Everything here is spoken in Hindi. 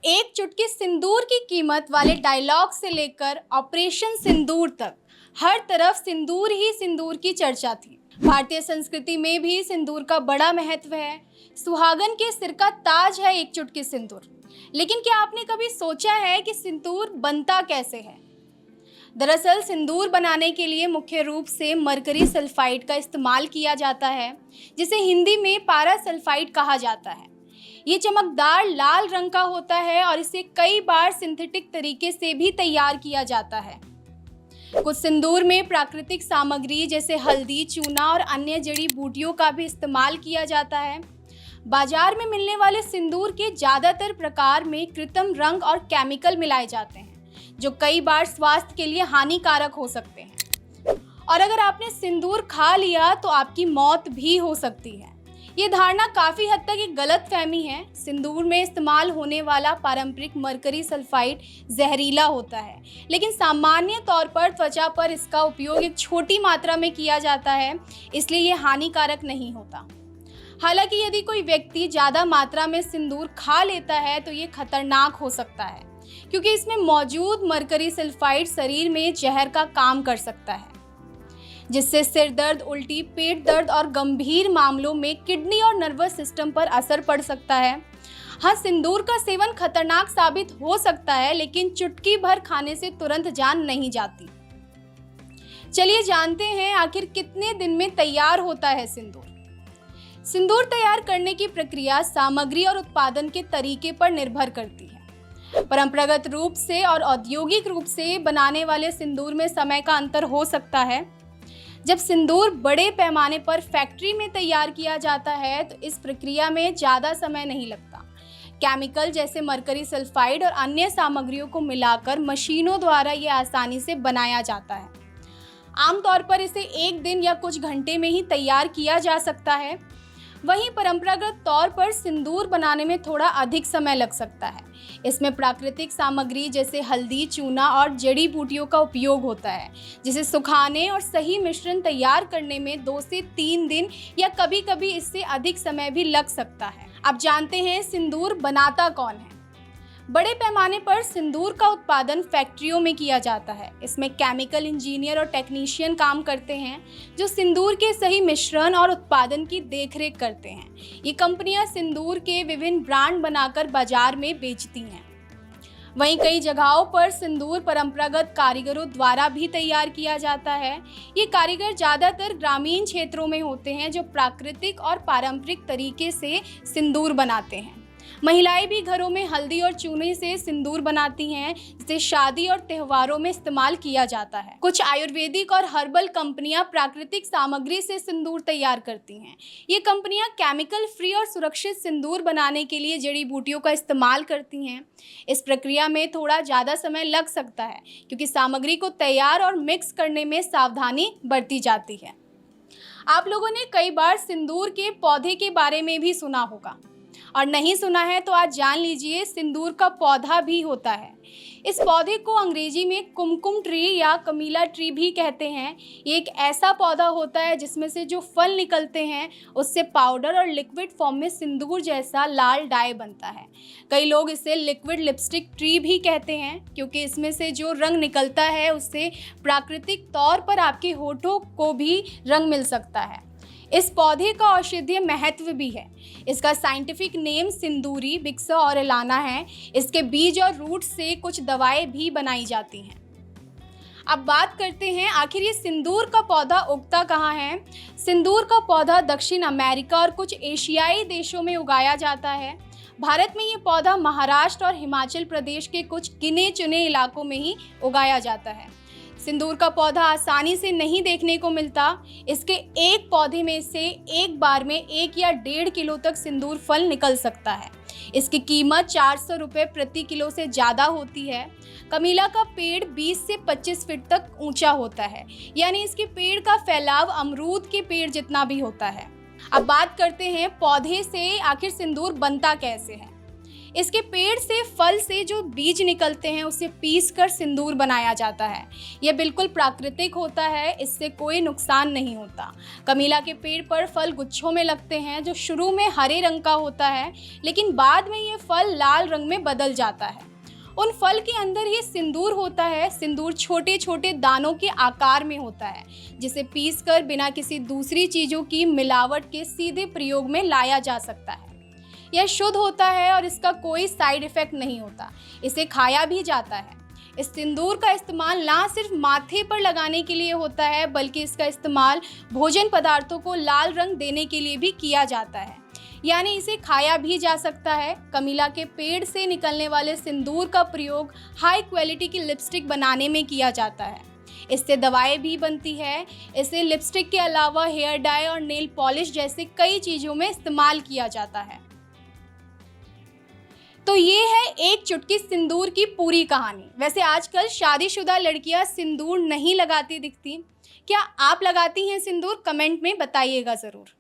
एक चुटकी सिंदूर की कीमत वाले डायलॉग से लेकर ऑपरेशन सिंदूर तक हर तरफ सिंदूर ही सिंदूर की चर्चा थी। भारतीय संस्कृति में भी सिंदूर का बड़ा महत्व है। सुहागन के सिर का ताज है एक चुटकी सिंदूर। लेकिन क्या आपने कभी सोचा है कि सिंदूर बनता कैसे है? दरअसल सिंदूर बनाने के लिए मुख्य रूप से मरकरी सल्फाइड का इस्तेमाल किया जाता है, जिसे हिंदी में पारा सल्फाइड कहा जाता है। ये चमकदार लाल रंग का होता है और इसे कई बार सिंथेटिक तरीके से भी तैयार किया जाता है। कुछ सिंदूर में प्राकृतिक सामग्री जैसे हल्दी, चूना और अन्य जड़ी बूटियों का भी इस्तेमाल किया जाता है। बाजार में मिलने वाले सिंदूर के ज़्यादातर प्रकार में कृत्रिम रंग और केमिकल मिलाए जाते हैं, जो कई बार स्वास्थ्य के लिए हानिकारक हो सकते हैं। और अगर आपने सिंदूर खा लिया तो आपकी मौत भी हो सकती है। ये धारणा काफ़ी हद तक एक गलतफहमी है। सिंदूर में इस्तेमाल होने वाला पारंपरिक मरकरी सल्फाइड जहरीला होता है, लेकिन सामान्य तौर पर त्वचा पर इसका उपयोग एक छोटी मात्रा में किया जाता है, इसलिए ये हानिकारक नहीं होता। हालांकि यदि कोई व्यक्ति ज़्यादा मात्रा में सिंदूर खा लेता है तो ये खतरनाक हो सकता है, क्योंकि इसमें मौजूद मरकरी सल्फाइड शरीर में जहर का काम कर सकता है, जिससे सिर दर्द, उल्टी, पेट दर्द और गंभीर मामलों में किडनी और नर्वस सिस्टम पर असर पड़ सकता है। हाँ, सिंदूर का सेवन खतरनाक साबित हो सकता है, लेकिन चुटकी भर खाने से तुरंत जान नहीं जाती। चलिए जानते हैं आखिर कितने दिन में तैयार होता है सिंदूर। सिंदूर तैयार करने की प्रक्रिया सामग्री और उत्पादन के तरीके पर निर्भर करती है। परंपरागत रूप से और औद्योगिक रूप से बनाने वाले सिंदूर में समय का अंतर हो सकता है। जब सिंदूर बड़े पैमाने पर फैक्ट्री में तैयार किया जाता है तो इस प्रक्रिया में ज़्यादा समय नहीं लगता। केमिकल जैसे मरकरी सल्फाइड और अन्य सामग्रियों को मिलाकर मशीनों द्वारा ये आसानी से बनाया जाता है। आमतौर पर इसे एक दिन या कुछ घंटे में ही तैयार किया जा सकता है। वहीं परंपरागत तौर पर सिंदूर बनाने में थोड़ा अधिक समय लग सकता है। इसमें प्राकृतिक सामग्री जैसे हल्दी, चूना और जड़ी बूटियों का उपयोग होता है, जिसे सुखाने और सही मिश्रण तैयार करने में 2 से 3 दिन या कभी-कभी इससे अधिक समय भी लग सकता है। अब जानते हैं सिंदूर बनाता कौन है। बड़े पैमाने पर सिंदूर का उत्पादन फैक्ट्रियों में किया जाता है। इसमें केमिकल इंजीनियर और टेक्नीशियन काम करते हैं, जो सिंदूर के सही मिश्रण और उत्पादन की देखरेख करते हैं। ये कंपनियां सिंदूर के विभिन्न ब्रांड बनाकर बाजार में बेचती हैं। वहीं कई जगहों पर सिंदूर परंपरागत कारीगरों द्वारा भी तैयार किया जाता है। ये कारीगर ज़्यादातर ग्रामीण क्षेत्रों में होते हैं, जो प्राकृतिक और पारंपरिक तरीके से सिंदूर बनाते हैं। महिलाएं भी घरों में हल्दी और चूने से सिंदूर बनाती हैं, जिसे शादी और त्योहारों में इस्तेमाल किया जाता है। कुछ आयुर्वेदिक और हर्बल कंपनियां प्राकृतिक सामग्री से सिंदूर तैयार करती हैं। ये कंपनियां केमिकल फ्री और सुरक्षित सिंदूर बनाने के लिए जड़ी बूटियों का इस्तेमाल करती हैं। इस प्रक्रिया में थोड़ा ज़्यादा समय लग सकता है, क्योंकि सामग्री को तैयार और मिक्स करने में सावधानी बरती जाती है। आप लोगों ने कई बार सिंदूर के पौधे के बारे में भी सुना होगा, और नहीं सुना है तो आज जान लीजिए, सिंदूर का पौधा भी होता है। इस पौधे को अंग्रेजी में कुमकुम ट्री या कमीला ट्री भी कहते हैं। ये एक ऐसा पौधा होता है जिसमें से जो फल निकलते हैं उससे पाउडर और लिक्विड फॉर्म में सिंदूर जैसा लाल डाई बनता है। कई लोग इसे लिक्विड लिपस्टिक ट्री भी कहते हैं, क्योंकि इसमें से जो रंग निकलता है उससे प्राकृतिक तौर पर आपके होठों को भी रंग मिल सकता है। इस पौधे का औषधीय महत्व भी है। इसका साइंटिफिक नेम सिंदूरी बिक्सा ऑरेलाना है। इसके बीज और रूट से कुछ दवाएं भी बनाई जाती हैं। अब बात करते हैं आखिर ये सिंदूर का पौधा उगता कहाँ है। सिंदूर का पौधा दक्षिण अमेरिका और कुछ एशियाई देशों में उगाया जाता है। भारत में ये पौधा महाराष्ट्र और हिमाचल प्रदेश के कुछ गिने चुने इलाकों में ही उगाया जाता है। सिंदूर का पौधा आसानी से नहीं देखने को मिलता। इसके एक पौधे में से एक बार में 1 या 1.5 किलो तक सिंदूर फल निकल सकता है। इसकी कीमत 400 रुपये प्रति किलो से ज़्यादा होती है। कमीला का पेड़ 20 से 25 फीट तक ऊंचा होता है, यानी इसके पेड़ का फैलाव अमरूद के पेड़ जितना भी होता है। अब बात करते हैं पौधे से आखिर सिंदूर बनता कैसे है। इसके पेड़ से फल से जो बीज निकलते हैं उसे पीस कर सिंदूर बनाया जाता है। यह बिल्कुल प्राकृतिक होता है, इससे कोई नुकसान नहीं होता। कमीला के पेड़ पर फल गुच्छों में लगते हैं जो शुरू में हरे रंग का होता है, लेकिन बाद में ये फल लाल रंग में बदल जाता है। उन फल के अंदर ही सिंदूर होता है। सिंदूर छोटे छोटे दानों के आकार में होता है, जिसे पीस कर बिना किसी दूसरी चीज़ों की मिलावट के सीधे प्रयोग में लाया जा सकता है। यह शुद्ध होता है और इसका कोई साइड इफेक्ट नहीं होता। इसे खाया भी जाता है। इस सिंदूर का इस्तेमाल ना सिर्फ माथे पर लगाने के लिए होता है, बल्कि इसका इस्तेमाल भोजन पदार्थों को लाल रंग देने के लिए भी किया जाता है, यानी इसे खाया भी जा सकता है। कमीला के पेड़ से निकलने वाले सिंदूर का प्रयोग हाई क्वालिटी की लिपस्टिक बनाने में किया जाता है। इससे दवाएं भी बनती है। इसे लिपस्टिक के अलावा हेयर डाई और नेल पॉलिश जैसे कई चीज़ों में इस्तेमाल किया जाता है। तो ये है एक चुटकी सिंदूर की पूरी कहानी। वैसे आजकल शादीशुदा लड़कियां सिंदूर नहीं लगाती दिखती। क्या आप लगाती हैं सिंदूर? कमेंट में बताइएगा ज़रूर।